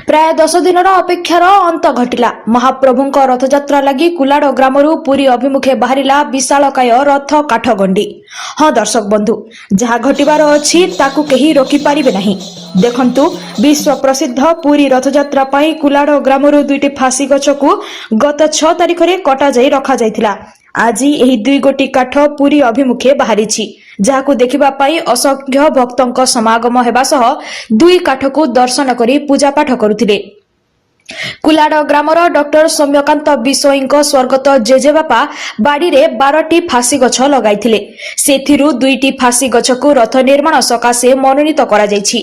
प्राय 10 दिन अपेक्षार अंत घटिला। महाप्रभुंक रथयात्रा लगी कुलाड़ ग्रामरू पुरी अभिमुखे बाहरिला विशालकाय रथ काठगंडी। हाँ दर्शक बंधु, जहाँ घटिबार अछि ताकु केही रोकी पारिबे नहीं। देखंतु, विश्व प्रसिद्ध पुरी रथयात्रा पाई कुलाड़ ग्रामरू दुईटी फासी गछकु गत 6 तारिख रे कटा जाई रखा जायतिला। आज एही 2 गोटी काठ पुरी अभिमुखे बाहरिछि, जहाकु देखिबा पाई असंख्य भक्तंक समागम हेबा सह 2 काठकु दर्शन करी पूजा पाठ करुथिले। कुलाड़ ग्रामर डॉक्टर सौम्यकांत विषयींक स्वर्गत जेजेबापा बाड़ी रे 12टी फासी गछ लगाइथिले। सेथिरु 2टी फासी गछकु रथ निर्माण सकाशे मनोनीत करा जायछि।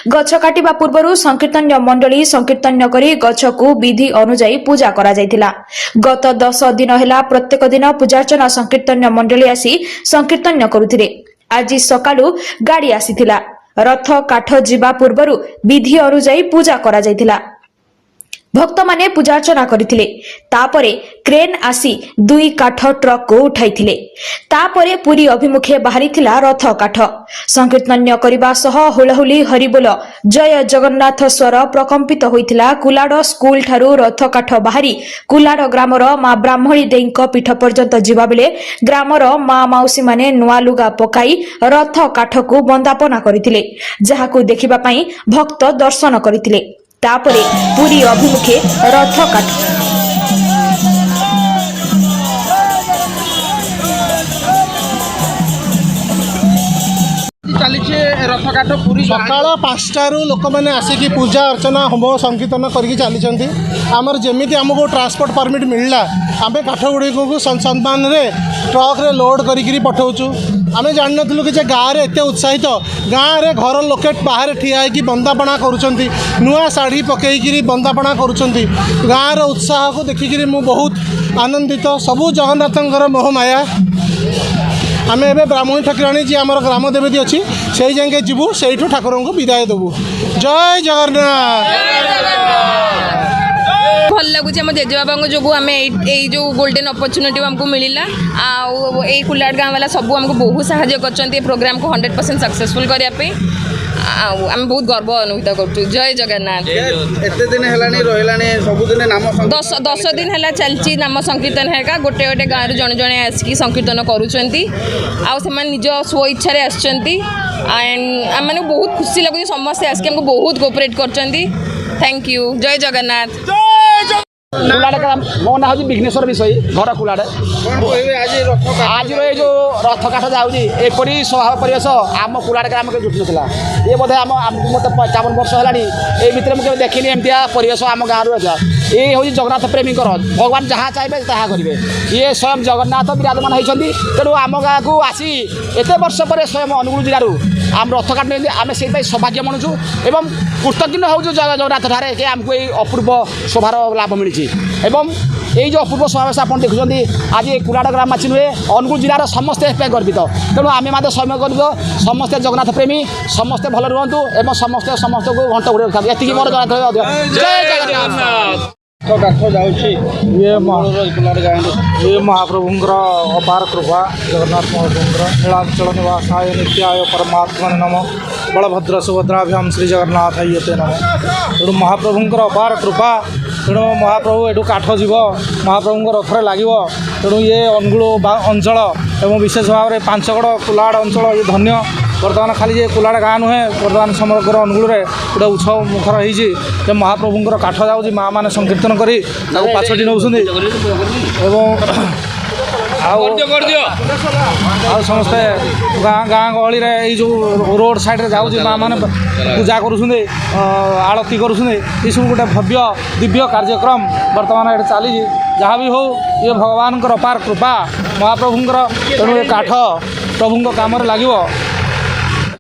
गछ काटिबा पूर्वरु संकीर्तन्य मंडली संकीर्तन्य करी गछकु विधि अनुसार पूजा करा जायतिला। गत 10 दिन हेला प्रत्येक दिन पूजार्चना संकीर्तन्य मंडली आसी संकीर्तन्य करुथिले। आज सकाळु गाड़ी आसीथिला। रथ काठ जिबा पूर्वरु विधि अनुसार पूजा करा जायतिला। भक्त माने पूजार्चना करथिले। तापरे क्रेन आसी 2 काठ ट्रक को उठाइथिले। तापरे पुरी अभिमुखे बाहरिथिला रथ काठ। संकीर्तन्य करिबा सह हुलहुली हरिबोल जय जगन्नाथ स्वर प्रकंपित होइथिला। कुलाड़ स्कूल ठारू रथ काठ बाहरी कुलाड़ ग्रामर मां ब्राह्मणी देईंक पीठ पर्यंत जिबा बेले ग्रामर मां माउसी माने नुआ लुगा पकाई रथ काठ को बंदापना करथिले, जहाकु देखिबा पई भक्त दर्शन करथिले। तापरे पुरी अभिमुखे रथ काठ चली रथ काठ पूरी सकाल 5टारू लोक मैंने आसिक पूजा अर्चना होम संकीर्तन करके चली आमर जमी आमको ट्रांसपोर्ट परमिट मिलला आम काठ गुड़ी को सम्मान ट्रक रे लोड करी पठाऊँ। आम जान नु कि गाँव में एत उत्साहित गाँव में घर लोके बाहर ठिया होगी बंदापना करुँच नुआ शाढ़ी पकईकि बंदापना करुँच। गाँव उत्साह को देखिकी मु बहुत आनंदित। सबू जगन्नाथ मोहमाया। आम ए ब्राह्मणी ठाकुराणी जी आम ग्राम देवी अच्छी से जाए जीवु से ठाकुर को विदाय देवु। जय जगन्नाथ। भल लगुच आम जेजेबाबा जो आम जो गोल्डन अपरच्युनिटी आमको मिलला आई कुलाड़ गाँव वाला सब आमको बहुत साहाय्य कर प्रोग्राम को 100% सक्सेसफुल करने आम बहुत गर्व अनुभूत कर। जय जगन्नाथ। एते दिन हेलानी रहलानी सबुदिन नाम 10 दिन है चलती नाम संकीर्तन है। गोटे गोटे गाँव जड़े जड़े आसिक संकीर्तन करुँच निज स्व इच्छा आसुँच। आम मैंने बहुत खुशी लगुच समस्ते आसिक आमको बहुत कोऑपरेट कर। Thank you. जय जगन्नाथ। कुलाड़ ग्राम मो ना हूँ विघ्नेश्वर विषय घर कुलाड़। आज जो रथ काठ जापरी स्वभाव परिवेश आम कुलाड़ ग्राम के जुटू ना ये बोधे आम मत 55 वर्ष है भितर मुझे देखनी एमतिया परिवेश आम गाँव ये हूँ जगन्नाथ प्रेमी भगवान जहाँ चाहिए ता करेंगे। ये स्वयं जगन्नाथ विराजमान होती तेणु आम गाँव को आसी एत वर्ष पर स्वयं अनुगुल जिलू आम रथ काट आम से सौभाग्य मनुचु एवं कृतज्ञ हूँ जगन्नाथ ठारे कि आमको ये अपूर्व शोभार लाभ मिली एवं यही जो अपूर्व समावेश आप देखुं आज कुलाड़ ग्रामवासी नुहे अनुगुल जिलार समस्ते गर्वित। तेणु आम समय कर समस्ते जगन्नाथ प्रेमी समस्ते भल रुहतु एवं समस्ते समस्त को घंट गुड़े रखा ये मोर जगन्नाथ। जय जगन्नाथ। ये महाप्रभुंर अपार कृपा जगन्नाथ महाप्रभुंर नीलाचल निवासाय नित्याय परमात्मा नम बलभद्र सुभद्राभ्याम श्री जगन्नाथ ये नम। तेणु महाप्रभुंर अपार कृपा तेणु महाप्रभु एठू काठ जीव महाप्रभु रथरे लगे। तेणु ये अनुगुल अंचल एवं विशेष भाव में 5गड़ कुलाड़ अंचल ये धन्य। बर्तमान खाली जे कुलाड़ गाँ नुहे बर्तमान समग्र अनुगुल गोटे उत्सव मुखर हो महाप्रभुंर काठ जाऊँगी माँ मैंने संकीर्तन करी पाछटी नौ समस्ते गाँ गहली जो रोड साइड जाऊँगी माँ मैंने पूजा करुँच आरती करुँच ये सब गोटे भव्य दिव्य कार्यक्रम बर्तमान ये चली जहाँ भी हो ये भगवान अपार कृपा महाप्रभुंर। तेणु ये काठ प्रभु काम लगे